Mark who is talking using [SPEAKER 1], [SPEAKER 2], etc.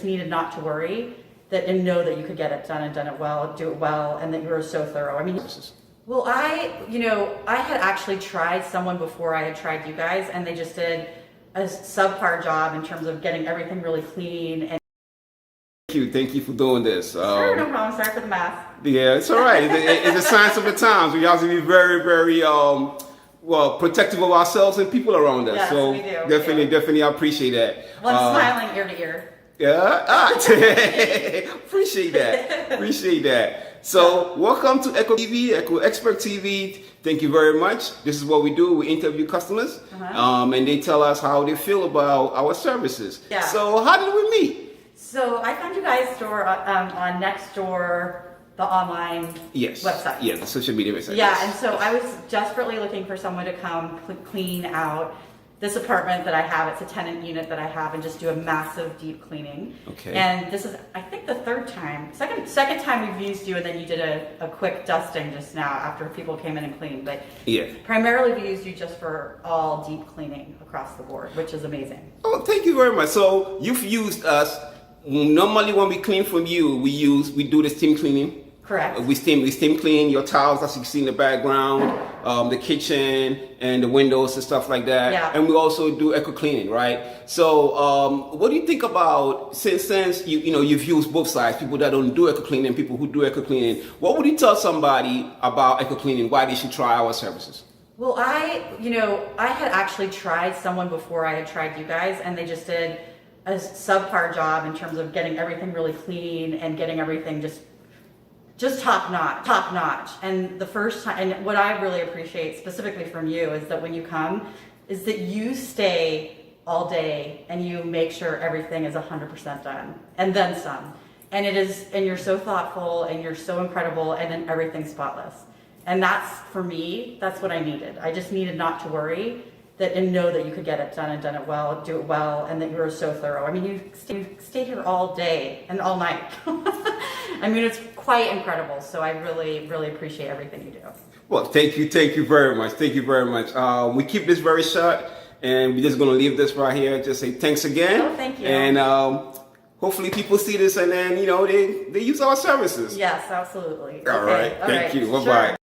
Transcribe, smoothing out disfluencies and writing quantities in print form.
[SPEAKER 1] needed not to worry that and know that you could get it done and done it well, do it well, and that you were so thorough. I mean, well, I had actually tried someone before I had tried you guys, and they just did a subpar job in terms of getting everything really clean. And
[SPEAKER 2] Thank you for doing this.
[SPEAKER 1] Sure, no problem. Sorry for the math.
[SPEAKER 2] Yeah, it's all right. It's a sign of the times. We have to be very, very protective of ourselves and people around us.
[SPEAKER 1] Yes,
[SPEAKER 2] so
[SPEAKER 1] we do.
[SPEAKER 2] definitely, I appreciate that.
[SPEAKER 1] Well, I'm smiling ear to ear.
[SPEAKER 2] Yeah, appreciate that. So, welcome to Echo TV, Echo Expert TV. Thank you very much. This is what we do. We interview customers, and they tell us how they feel about our services.
[SPEAKER 1] Yeah.
[SPEAKER 2] So, how did we meet?
[SPEAKER 1] So I found you guys' store on Nextdoor, the online website.
[SPEAKER 2] Yeah, the social media website.
[SPEAKER 1] Yeah,
[SPEAKER 2] yes.
[SPEAKER 1] and so I was desperately looking for someone to come clean out this apartment that I have. It's a tenant unit that I have, and just do a massive deep cleaning.
[SPEAKER 2] Okay.
[SPEAKER 1] And this is, I think, the second time we've used you, and then you did a quick dusting just now after people came in and cleaned. But
[SPEAKER 2] yeah,
[SPEAKER 1] primarily we used you just for all deep cleaning across the board, which is amazing.
[SPEAKER 2] Oh, thank you very much. So you've used us. Normally, when we clean from you, we do the steam cleaning.
[SPEAKER 1] Correct.
[SPEAKER 2] We steam clean your tiles, as you see in the background, the kitchen and the windows and stuff like that.
[SPEAKER 1] Yeah.
[SPEAKER 2] And we also do eco cleaning, right? So, what do you think about since you've used both sides, people that don't do eco cleaning, people who do eco cleaning? What would you tell somebody about eco cleaning? Why they should try our services?
[SPEAKER 1] Well, I had actually tried someone before I had tried you guys, and they just did a subpar job in terms of getting everything really clean and getting everything just top notch. And the first time, and what I really appreciate specifically from you is that when you come, is that you stay all day and you make sure everything is 100% done and then some. And you're so thoughtful and you're so incredible, and then everything's spotless. And that's, for me, that's what I needed. I just needed not to worry and know that you could get it done and done it well, do it well, and that you were so thorough. I mean, you stay here all day and all night. I mean, it's quite incredible. So I really, really appreciate everything you do.
[SPEAKER 2] Well, thank you very much. Thank you very much. We keep this very short, and we're just going to leave this right here. Just say thanks again.
[SPEAKER 1] Oh, thank you.
[SPEAKER 2] And hopefully people see this and then, they use our services.
[SPEAKER 1] Yes, absolutely.
[SPEAKER 2] All right. Thank you. Bye-bye.
[SPEAKER 1] Sure.